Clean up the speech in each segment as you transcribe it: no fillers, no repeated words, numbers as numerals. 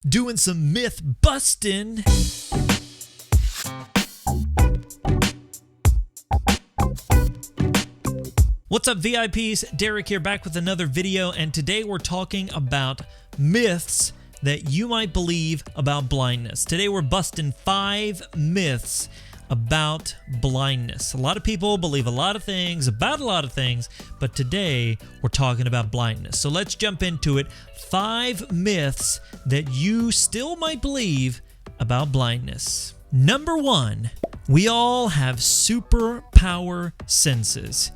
doing some myth busting. What's up, VIPs? Derek here, back with another video, and today we're talking about myths that you might believe about blindness. Today we're busting 5 myths about blindness. A lot of people believe a lot of things about a lot of things, but today we're talking about blindness. So let's jump into it. 5 myths that you still might believe about blindness. Number 1, we all have superpower senses.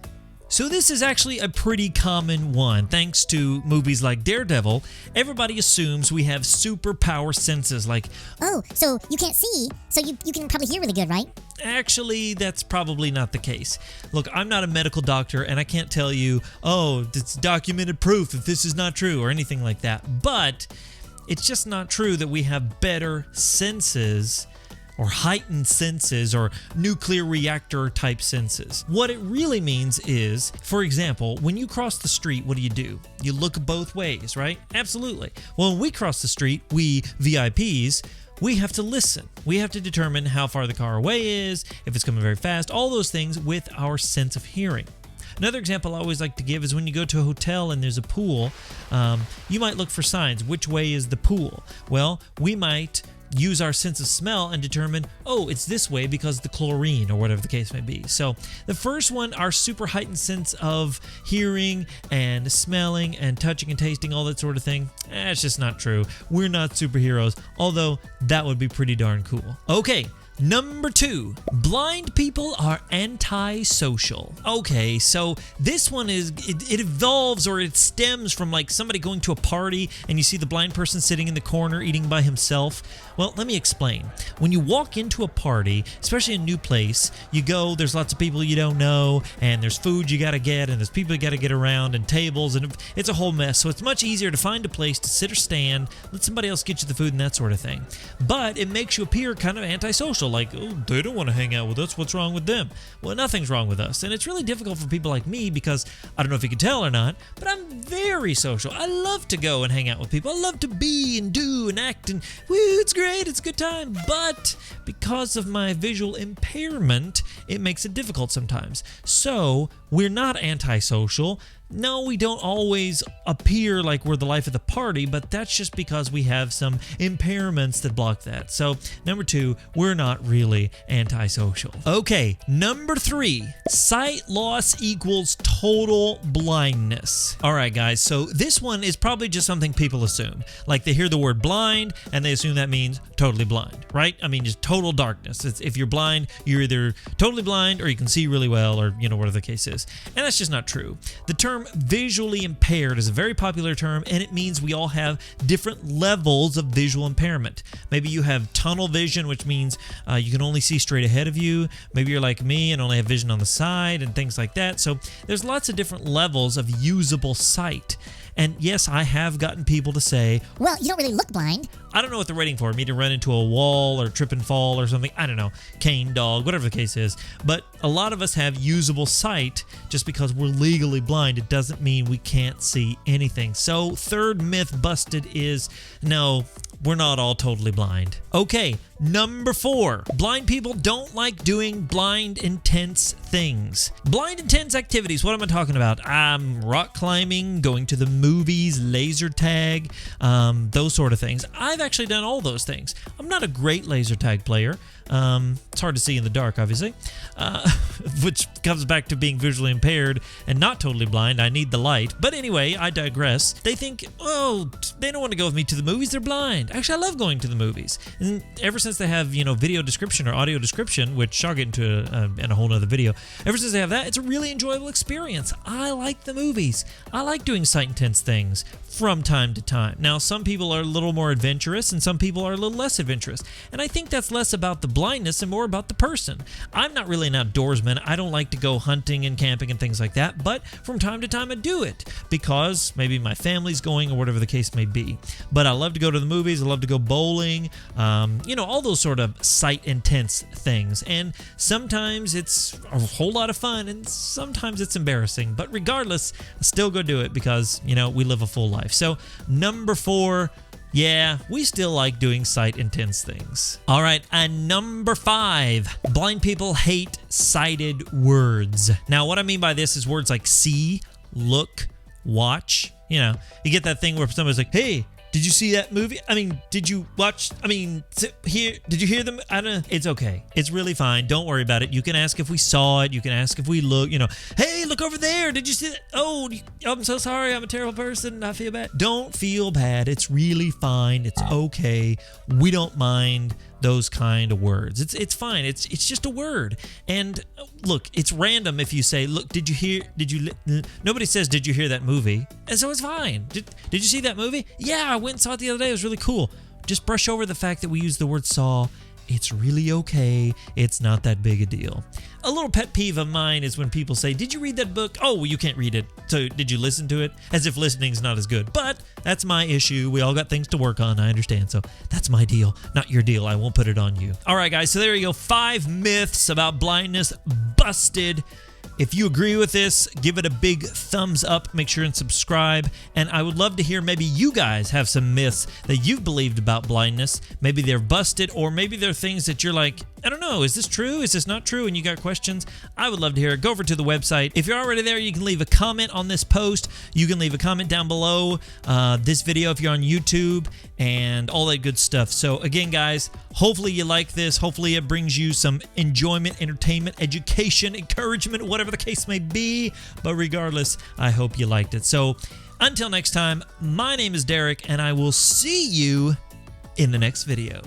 So this is actually a pretty common one. Thanks to movies like Daredevil, everybody assumes we have superpower senses like, oh, so you can't see, so you can probably hear really good, right? Actually, that's probably not the case. Look, I'm not a medical doctor and I can't tell you, oh, it's documented proof if this is not true or anything like that. But it's just not true that we have better senses or heightened senses or nuclear reactor type senses. What it really means is, for example, when you cross the street, what do? You look both ways, right? Absolutely. Well, when we cross the street, we VIPs, we have to listen. We have to determine how far the car away is, if it's coming very fast, all those things with our sense of hearing. Another example I always like to give is when you go to a hotel and there's a pool, you might look for signs. Which way is the pool? Well, we might use our sense of smell and determine, oh, it's this way because of the chlorine or whatever the case may be. So the first one, our super heightened sense of hearing and smelling and touching and tasting, all that sort of thing, it's just not true. We're not superheroes, although that would be pretty darn cool. Okay. Number 2, blind people are antisocial. Okay, so this one is, it evolves or it stems from like somebody going to a party and you see the blind person sitting in the corner eating by himself. Well, let me explain. When you walk into a party, especially a new place, you go, there's lots of people you don't know, and there's food you gotta get, and there's people you gotta get around, and tables, and it's a whole mess. So it's much easier to find a place to sit or stand, let somebody else get you the food and that sort of thing. But it makes you appear kind of antisocial, like, oh, they don't want to hang out with us, what's wrong with them? Well, nothing's wrong with us. And it's really difficult for people like me because, I don't know if you can tell or not, but I'm very social. I love to go and hang out with people. I love to be and do and act and, woo, it's great, it's a good time. But because of my visual impairment, it makes it difficult sometimes. So we're not antisocial. No, we don't always appear like we're the life of the party, but that's just because we have some impairments that block that. So, number 2, we're not really antisocial. Okay, number 3, sight loss equals total blindness. All right, guys, so this one is probably just something people assume. Like they hear the word blind and they assume that means totally blind, right? I mean, just total darkness. If you're blind, you're either totally blind or you can see really well or, whatever the case is. And that's just not true. The term visually impaired is a very popular term, and it means we all have different levels of visual impairment. Maybe you have tunnel vision, which means you can only see straight ahead of you. Maybe you're like me and only have vision on the side and things like that. So there's lots of different levels of usable sight. And yes, I have gotten people to say, well, you don't really look blind. I don't know what they're waiting for, me to run into a wall or trip and fall or something. I don't know, cane dog, whatever the case is. But a lot of us have usable sight. Just because we're legally blind, it doesn't mean we can't see anything. So third myth busted is, no, we're not all totally blind. Okay, number 4, blind people don't like doing blind intense things. Blind intense activities, what am I talking about? Rock climbing, going to the movies, laser tag, those sort of things. I've actually done all those things. I'm not a great laser tag player. It's hard to see in the dark, obviously, which comes back to being visually impaired and not totally blind. I need the light. But anyway, I digress. They think, oh, they don't want to go with me to the movies. They're blind. Actually, I love going to the movies. And ever since they have, video description or audio description, which I'll get into in a whole nother video, ever since they have that, it's a really enjoyable experience. I like the movies. I like doing sight intense things from time to time. Now, some people are a little more adventurous and some people are a little less adventurous. And I think that's less about the blindness and more about the person. I'm not really an outdoorsman. I don't like to go hunting and camping and things like that, but from time to time I do it because maybe my family's going or whatever the case may be. But I love to go to the movies. I love to go bowling, all those sort of sight intense things. And sometimes it's a whole lot of fun and sometimes it's embarrassing, but regardless, I still go do it because, we live a full life. So number 4, Yeah, we still like doing sight-intense things. All right, and number 5, blind people hate sighted words. Now, what I mean by this is words like see, look, watch. You know, you get that thing where somebody's like, hey, did you see that movie? I mean, did you watch? I mean, did you hear them? I don't know. It's okay. It's really fine. Don't worry about it. You can ask if we saw it. You can ask if we look, you know, hey, look over there. Did you see that? Oh, I'm so sorry. I'm a terrible person. I feel bad. Don't feel bad. It's really fine. It's okay. We don't mind those kind of words. It's fine. It's just a word. And look, it's random if you say, look, nobody says, did you hear that movie? And so it's fine. Did you see that movie? Yeah, I went and saw it the other day. It was really cool. Just brush over the fact that we use the word saw. It's really okay. It's not that big a deal. A little pet peeve of mine is when people say, did you read that book? Oh, well, you can't read it. So did you listen to it? As if listening's not as good. But that's my issue. We all got things to work on. I understand. So that's my deal, not your deal. I won't put it on you. All right, guys. So there you go. 5 myths about blindness busted. If you agree with this, give it a big thumbs up. Make sure and subscribe. And I would love to hear maybe you guys have some myths that you've believed about blindness. Maybe they're busted, or maybe they're things that you're like, I don't know, is this true? Is this not true? And you got questions? I would love to hear it. Go over to the website. If you're already there, you can leave a comment on this post. You can leave a comment down below this video if you're on YouTube and all that good stuff. So again, guys, hopefully you like this. Hopefully it brings you some enjoyment, entertainment, education, encouragement, whatever the case may be. But regardless, I hope you liked it. So until next time, my name is Derek, and I will see you in the next video.